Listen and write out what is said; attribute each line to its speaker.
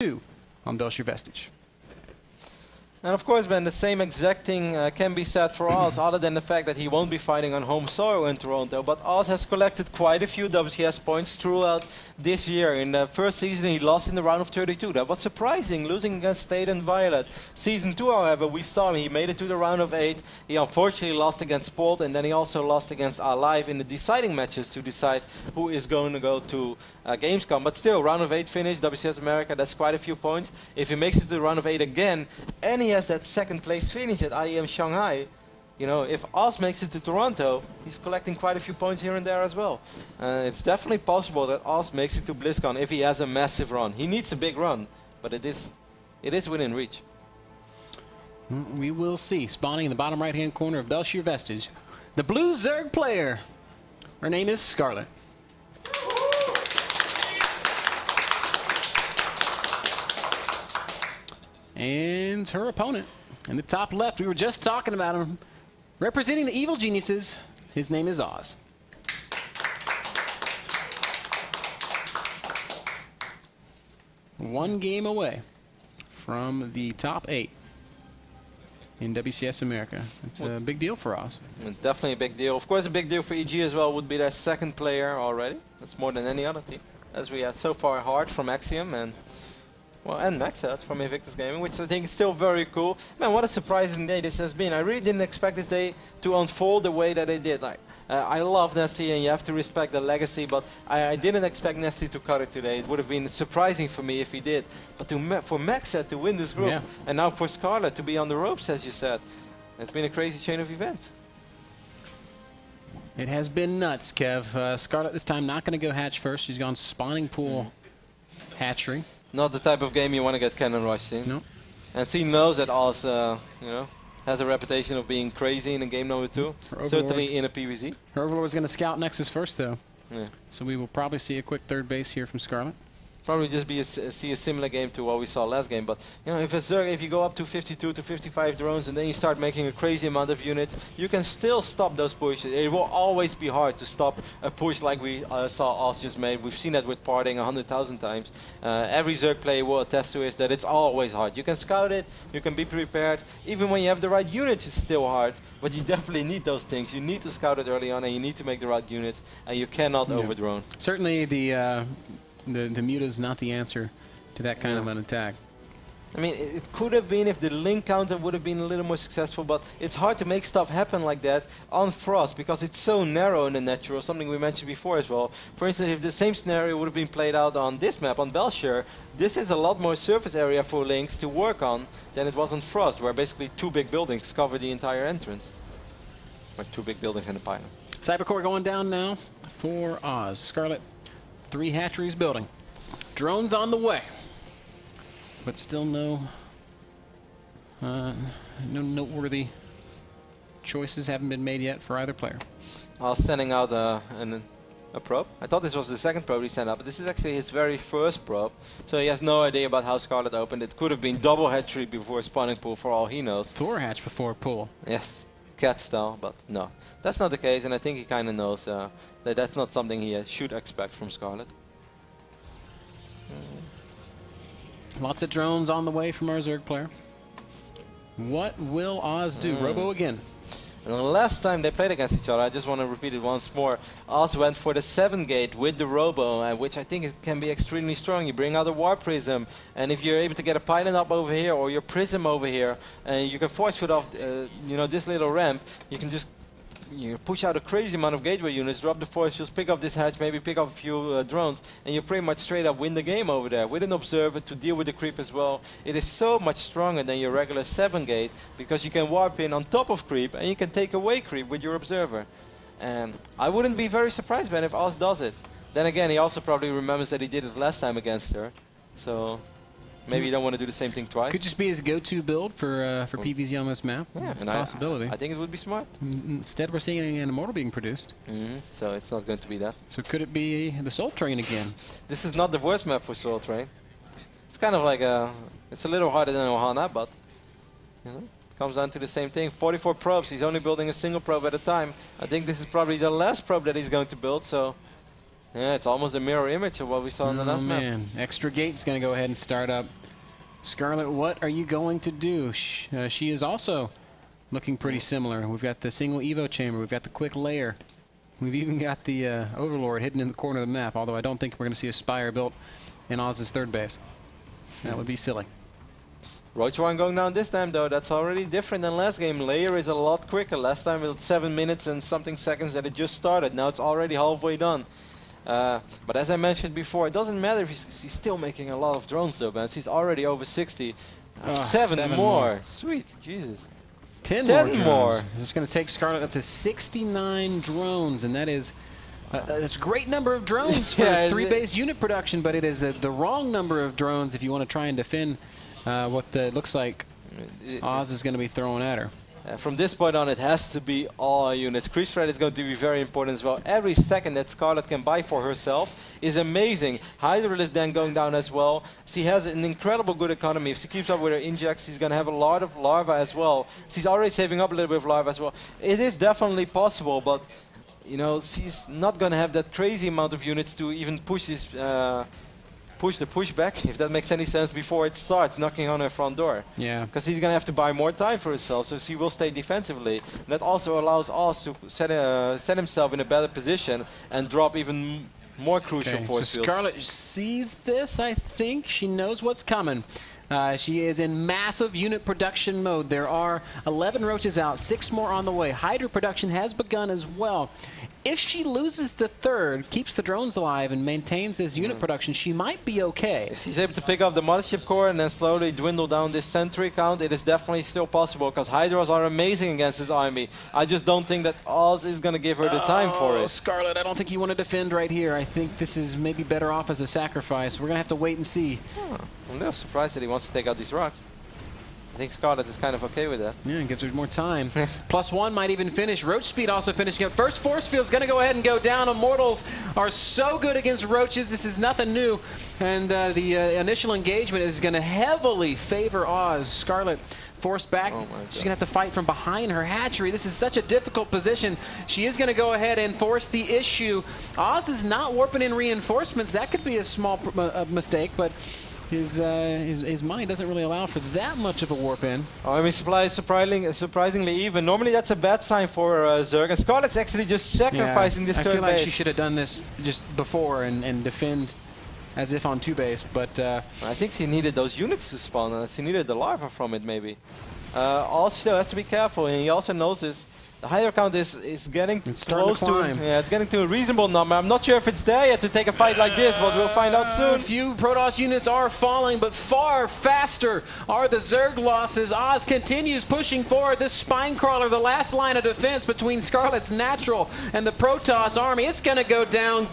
Speaker 1: 2 on Belcher Vestige.
Speaker 2: And of course, Ben, the same exact thing can be said for Oz, other than the fact that he won't be fighting on home soil in Toronto. But Oz has collected quite a few WCS points throughout this year. In the first season, he lost in the round of 32. That was surprising, losing against State and Violet. Season 2, however, we saw him. He made it to the round of 8. He unfortunately lost against Polt, and then he also lost against Alive in the deciding matches to decide who is going to go to Gamescom. But still, round of 8 finish, WCS America, that's quite a few points. If he makes it to the round of 8 again, and he has that second place finish at IEM Shanghai, you know, if Oz makes it to Toronto, he's collecting quite a few points here and there as well. It's definitely possible that Oz makes it to BlizzCon if he has a massive run. He needs a big run, but it is within reach.
Speaker 1: We will see. Spawning in the bottom right-hand corner of Belcher Vestige, the blue Zerg player. Her name is Scarlett. And her opponent in the top left, we were just talking about him, representing the evil geniuses. His name is Oz. One game away from the top 8 in WCS America. It's a big deal for Oz.
Speaker 2: Definitely a big deal. Of course, a big deal for EG as well would be their second player already. That's more than any other team, as we had so far Hard from Axiom and Maxat from Invictus Gaming, which I think is still very cool. Man, what a surprising day this has been. I really didn't expect this day to unfold the way that it did. Like, I love Nessie, and you have to respect the legacy, but I didn't expect Nessie to cut it today. It would have been surprising for me if he did. But for Maxat to win this group, and now for Scarlett to be on the ropes, as you said, it's been a crazy chain of events.
Speaker 1: It has been nuts, Kev. Scarlett this time not going to go hatch first. She's gone spawning pool hatchery.
Speaker 2: Not the type of game you want to get cannon rushed in.
Speaker 1: No.
Speaker 2: And she knows that Oz, you know, has a reputation of being crazy in game number 2. Certainly in a PvZ.
Speaker 1: Her Overlord is going to scout Nexus first, though.
Speaker 2: Yeah.
Speaker 1: So we will probably see a quick third base here from Scarlett.
Speaker 2: Probably just see a similar game to what we saw last game. But you know, if you go up to 52 to 55 drones and then you start making a crazy amount of units, you can still stop those pushes. It will always be hard to stop a push like we saw Oz just made. We've seen that with parting 100,000 times. Every Zerg player will attest to it that it's always hard. You can scout it, you can be prepared. Even when you have the right units, it's still hard. But you definitely need those things. You need to scout it early on, and you need to make the right units, and you cannot overdrone.
Speaker 1: Certainly the Muta is not the answer to that kind of an attack.
Speaker 2: I mean, it could have been if the link counter would have been a little more successful, but it's hard to make stuff happen like that on Frost because it's so narrow in the natural, something we mentioned before as well. For instance, if the same scenario would have been played out on this map, on Belcher, this is a lot more surface area for links to work on than it was on Frost, where basically 2 big buildings cover the entire entrance. Like 2 big buildings and a pylon.
Speaker 1: Cybercore going down now for Oz. Scarlett, 3 hatcheries building. Drones on the way. But still no noteworthy choices haven't been made yet for either player.
Speaker 2: I was sending out a probe. I thought this was the second probe he sent out, but this is actually his very first probe. So he has no idea about how Scarlett opened. It could have been double hatchery before spawning pool for all he knows.
Speaker 1: Thor hatch before pool.
Speaker 2: Yes, cat style, but no. That's not the case, and I think he kind of knows that that's not something he should expect from Scarlett.
Speaker 1: Lots of drones on the way from our Zerg player. What will Oz do? Robo again.
Speaker 2: And the last time they played against each other, I just want to repeat it once more, Oz went for the 7 gate with the Robo, which I think it can be extremely strong. You bring out a War Prism, and if you're able to get a Pylon up over here or your Prism over here, and you can force foot off you know, this little ramp, you can just push out a crazy amount of gateway units, drop the force shields, pick up this hatch, maybe pick up a few drones, and you pretty much straight up win the game over there with an observer to deal with the creep as well. It is so much stronger than your regular 7 gate because you can warp in on top of creep and you can take away creep with your observer. And I wouldn't be very surprised, Ben, if Oz does it. Then again, he also probably remembers that he did it last time against her. So maybe you don't want to do the same thing twice.
Speaker 1: Could just be his go-to build for PvZ on this map.
Speaker 2: Yeah, and
Speaker 1: possibility.
Speaker 2: I think it would be smart.
Speaker 1: Instead, we're seeing an Immortal being produced.
Speaker 2: So it's not going to be that.
Speaker 1: So could it be the Soul Train again?
Speaker 2: This is not the worst map for Soul Train. It's kind of like it's a little harder than Ohana, but you know, it comes down to the same thing. 44 probes. He's only building a single probe at a time. I think this is probably the last probe that he's going to build. So Yeah, it's almost a mirror image of what we saw in the last map.
Speaker 1: Man, extra gate's going to go ahead and start up. Scarlett, what are you going to do? She is also looking pretty similar. We've got the single Evo chamber. We've got the quick layer. We've even got the Overlord hidden in the corner of the map, although I don't think we're going to see a Spire built in Oz's third base. That would be silly.
Speaker 2: Roach one going down this time, though. That's already different than last game. Layer is a lot quicker. Last time it was 7 minutes and something seconds that it just started. Now it's already halfway done. But as I mentioned before, it doesn't matter if he's still making a lot of drones, though, man. He's already over 60. Seven more. Sweet. Jesus.
Speaker 1: 10 more. It's going to take Scarlett up to 69 drones, and that is that's a great number of drones for
Speaker 2: yeah,
Speaker 1: 3-base unit production, but it is the wrong number of drones if you want to try and defend what looks like Oz is going to be throwing at her.
Speaker 2: From this point on, it has to be all units. Crease threat is going to be very important as well. Every second that Scarlett can buy for herself is amazing. Hydra is then going down as well. She has an incredible good economy. If she keeps up with her injects, she's going to have a lot of larva as well. She's already saving up a little bit of larva as well. It is definitely possible, but you know, she's not going to have that crazy amount of units to even push this. Push the pushback, if that makes any sense, before it starts knocking on her front door.
Speaker 1: Yeah.
Speaker 2: Because he's going to have to buy more time for himself, so she will stay defensively. And that also allows Oz to set himself in a better position and drop even more crucial force fields.
Speaker 1: Scarlett sees this, I think. She knows what's coming. She is in massive unit production mode. There are 11 roaches out, 6 more on the way. Hydra production has begun as well. If she loses the third, keeps the drones alive, and maintains this unit production, she might be okay.
Speaker 2: If she's able to pick up the mothership core and then slowly dwindle down this sentry count, it is definitely still possible, because Hydras are amazing against this army. I just don't think that Oz is going to give her the time for it.
Speaker 1: Scarlett, I don't think you want to defend right here. I think this is maybe better off as a sacrifice. We're going to have to wait and see.
Speaker 2: I'm a little surprised that he wants to take out these rocks. I think Scarlett is kind of okay with that.
Speaker 1: Yeah, it gives her more time. +1 might even finish. Roach speed also finishing up. First force field's going to go ahead and go down. Immortals are so good against roaches. This is nothing new. And the initial engagement is going to heavily favor Oz. Scarlett forced back.
Speaker 2: Oh
Speaker 1: She's going to have to fight from behind her hatchery. This is such a difficult position. She is going to go ahead and force the issue. Oz is not warping in reinforcements. That could be a small mistake, but his money doesn't really allow for that much of a warp in.
Speaker 2: Oh, I mean, supply is surprisingly even. Normally that's a bad sign for Zerg, and Scarlett's actually just sacrificing this third base.
Speaker 1: I feel like she should have done this just before and defend as if on 2 base, but
Speaker 2: I think she needed those units to spawn. She needed the larva from it, maybe. Also still has to be careful, and he also knows this. The higher count is getting close to, yeah, it's getting to a reasonable number. I'm not sure if it's there yet to take a fight like this, but we'll find out soon.
Speaker 1: A few Protoss units are falling, but far faster are the Zerg losses. Oz continues pushing forward. This spine crawler, the last line of defense between Scarlett's natural and the Protoss army, it's going to go down.